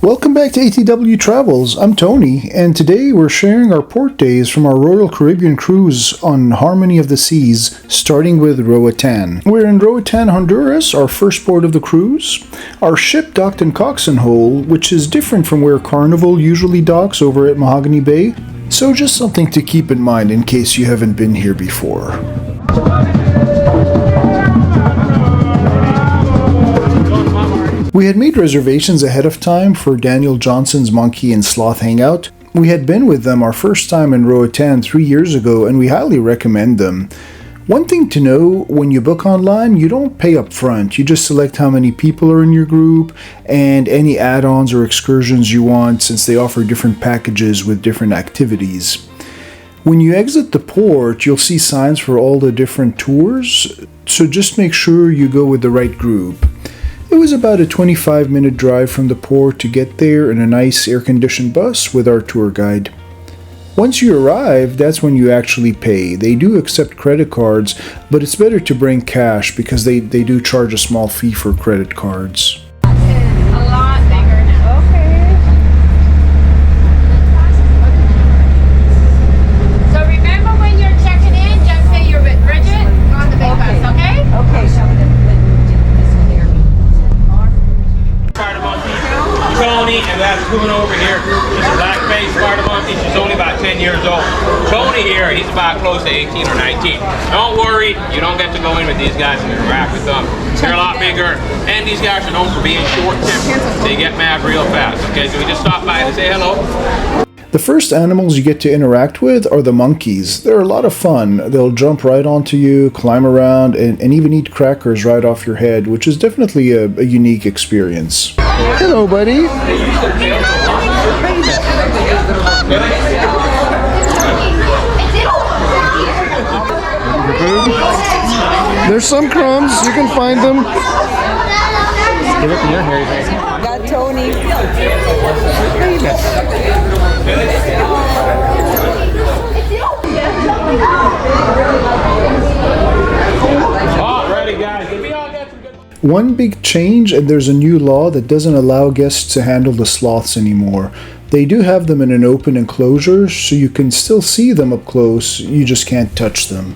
Welcome back to ATW Travels. I'm Tony, and today we're sharing our port days from our Royal Caribbean cruise on Harmony of the Seas, starting with Roatan. We're in Roatan, Honduras, our first port of the cruise. Our ship docked in Coxon Hole, which is different from where Carnival usually docks over at Mahogany Bay, so just something to keep in mind in case you haven't been here before. We had made reservations ahead of time for Daniel Johnson's Monkey and Sloth Hangout. We had been with them our first time in Roatan 3 years ago, and we highly recommend them. One thing to know, when you book online, you don't pay up front. You just select how many people are in your group and any add-ons or excursions you want, since they offer different packages with different activities. When you exit the port, you'll see signs for all the different tours, so just make sure you go with the right group. It was about a 25-minute drive from the port to get there in a nice air-conditioned bus with our tour guide. Once you arrive, that's when you actually pay. They do accept credit cards, but it's better to bring cash because they do charge a small fee for credit cards. And that's coming over here. She's a black-faced Sparta monkey. She's only about 10 years old. Tony here, he's about close to 18 or 19. Don't worry, you don't get to go in with these guys and interact with them. They're a lot bigger, and these guys are known for being short-tempered. They get mad real fast. Okay, so we just stop by to say hello. The first animals you get to interact with are the monkeys. They're a lot of fun. They'll jump right onto you, climb around, and even eat crackers right off your head, which is definitely a unique experience. Hello, buddy. There's some crumbs. You can find them. Give it to your hair. Got Tony. Alrighty, guys. One big change, and there's a new law that doesn't allow guests to handle the sloths anymore. They do have them in an open enclosure, so you can still see them up close, you just can't touch them.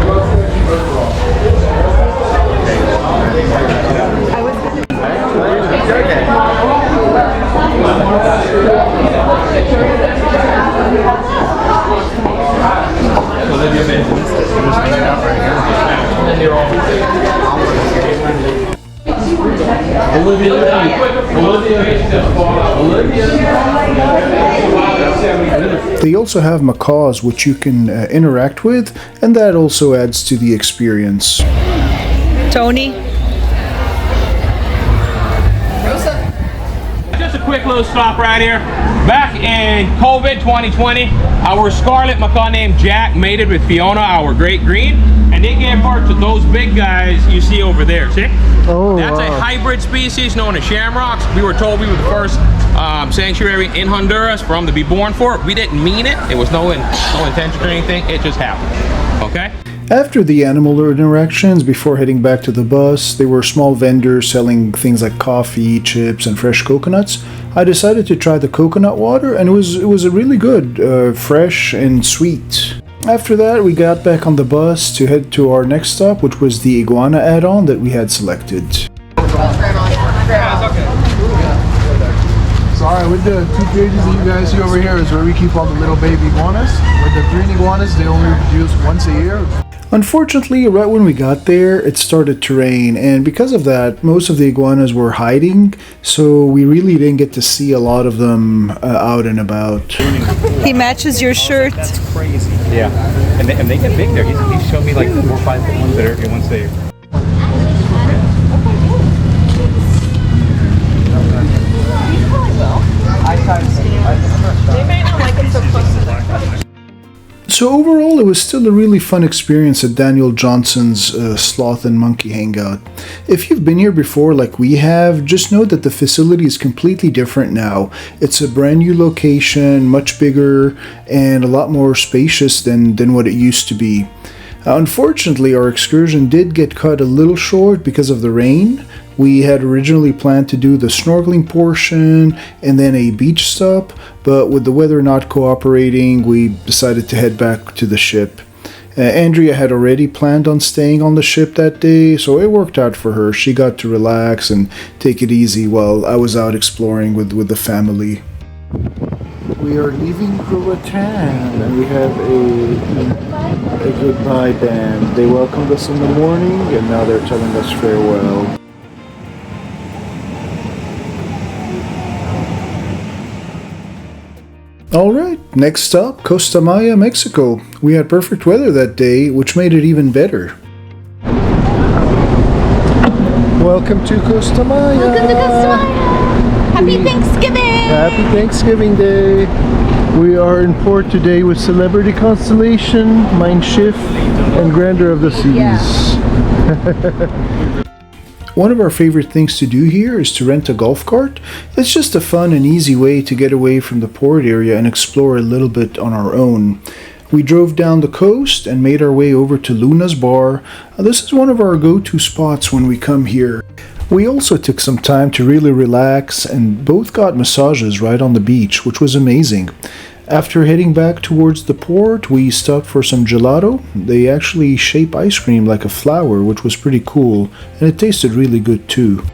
They also have macaws which you can interact with, and that also adds to the experience. Tony. Just a quick little stop right here. Back in COVID 2020, our scarlet macaw named Jack mated with Fiona, our great green, and they gave birth to those big guys you see over there. See? Oh, that's wow. A hybrid species known as shamrocks. We were told we were the first sanctuary in Honduras for them to be born for. We didn't mean it. It was no intention or anything. It just happened. Okay? After the animal interactions, before heading back to the bus, there were small vendors selling things like coffee, chips, and fresh coconuts. I decided to try the coconut water, and it was a really good, fresh and sweet. After that, we got back on the bus to head to our next stop, which was the iguana add-on that we had selected. Sorry, with the 2 cages that you guys see over here is where we keep all the little baby iguanas. With the green iguanas, they only reproduce once a year. Unfortunately, right when we got there, it started to rain, and because of that, most of the iguanas were hiding, so we really didn't get to see a lot of them out and about. He matches your shirt. That's crazy. Yeah, and they get big there. He showed me like 4 or 5 foot ones that are here once they. They may not like it so close. So overall, it was still a really fun experience at Daniel Johnson's Sloth and Monkey Hangout. If you've been here before like we have, just know that the facility is completely different now. It's a brand new location, much bigger, and a lot more spacious than what it used to be. Unfortunately, our excursion did get cut a little short because of the rain, We had originally planned to do the snorkeling portion and then a beach stop, but with the weather not cooperating, we decided to head back to the ship. Andrea had already planned on staying on the ship that day, so it worked out for her. She got to relax and take it easy while I was out exploring with the family. We are leaving Roatan and we have a goodbye band. They welcomed us in the morning and now they're telling us farewell. Alright, next stop, Costa Maya, Mexico. We had perfect weather that day, which made it even better. Welcome to Costa Maya! Welcome to Costa Maya! Happy Thanksgiving! Happy Thanksgiving Day! We are in port today with Celebrity Constellation, Mein Schiff, and Grandeur of the Seas. One of our favorite things to do here is to rent a golf cart. It's just a fun and easy way to get away from the port area and explore a little bit on our own. We drove down the coast and made our way over to Luna's Bar. This is one of our go-to spots when we come here. We also took some time to really relax and both got massages right on the beach, which was amazing. After heading back towards the port, we stopped for some gelato. They actually shape ice cream like a flower, which was pretty cool, and it tasted really good too.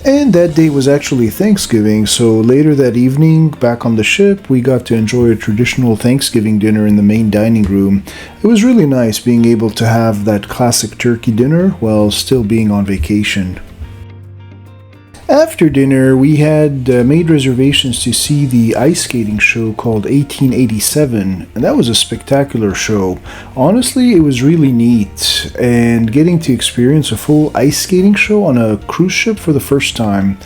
And that day was actually Thanksgiving, so later that evening, back on the ship, we got to enjoy a traditional Thanksgiving dinner in the main dining room. It was really nice being able to have that classic turkey dinner while still being on vacation. After dinner, we had made reservations to see the ice skating show called 1887, and that was a spectacular show. Honestly, it was really neat, and getting to experience a full ice skating show on a cruise ship for the first time.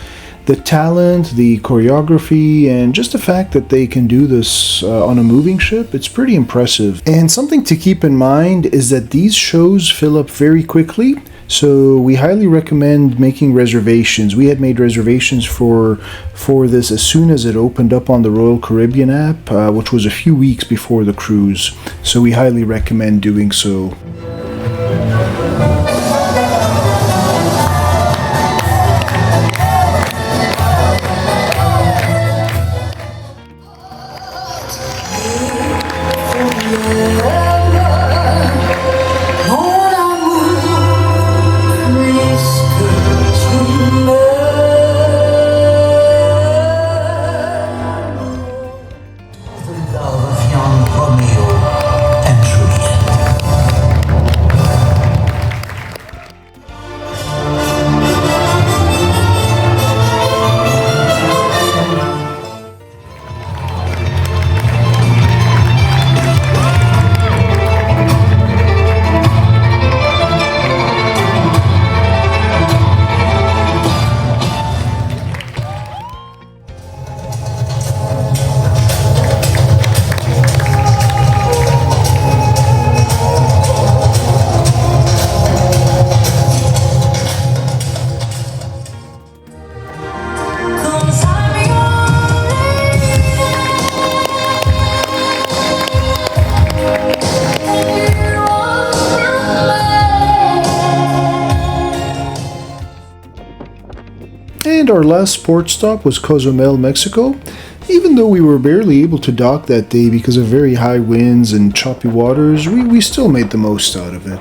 The talent, the choreography, and just the fact that they can do this on a moving ship, it's pretty impressive. And something to keep in mind is that these shows fill up very quickly. So we highly recommend making reservations. We had made reservations for this as soon as it opened up on the Royal Caribbean app, which was a few weeks before the cruise. So we highly recommend doing so. And our last port stop was Cozumel, Mexico. Even though we were barely able to dock that day because of very high winds and choppy waters, we still made the most out of it.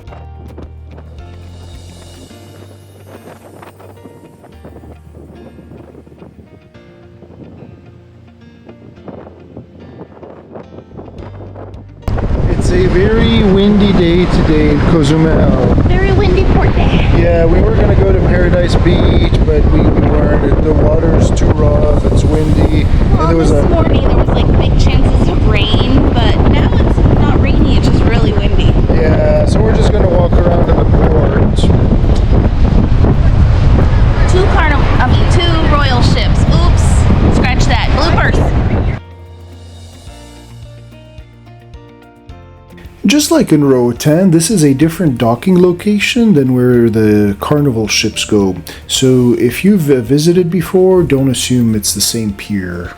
It's a very windy day today in Cozumel. Very windy port day. Yeah, we were going to go to Paradise Beach, but we weren't. The water's too rough, it's windy. Well, and there was this morning there was like big chances of rain, but now it's not rainy, it's just really windy. Yeah, so we're just going to walk around in the port. Two royal ships. Oops, scratch that. Bloopers. Just like in Roatan, this is a different docking location than where the Carnival ships go. So if you've visited before, don't assume it's the same pier.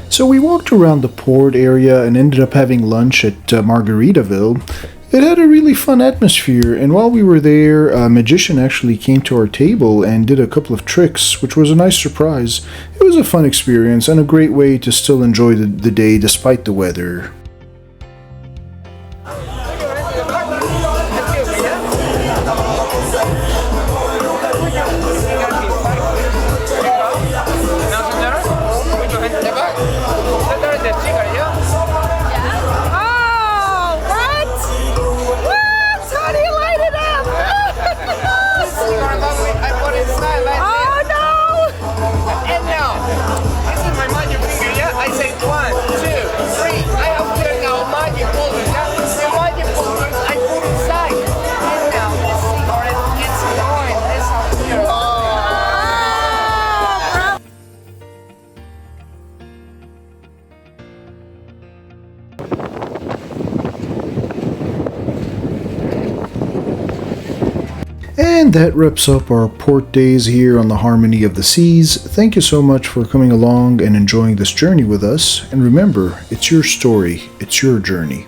So we walked around the port area and ended up having lunch at Margaritaville. It had a really fun atmosphere, and while we were there, a magician actually came to our table and did a couple of tricks, which was a nice surprise. It was a fun experience and a great way to still enjoy the day despite the weather. And that wraps up our port days here on the Harmony of the Seas. Thank you so much for coming along and enjoying this journey with us. And remember, it's your story, it's your journey.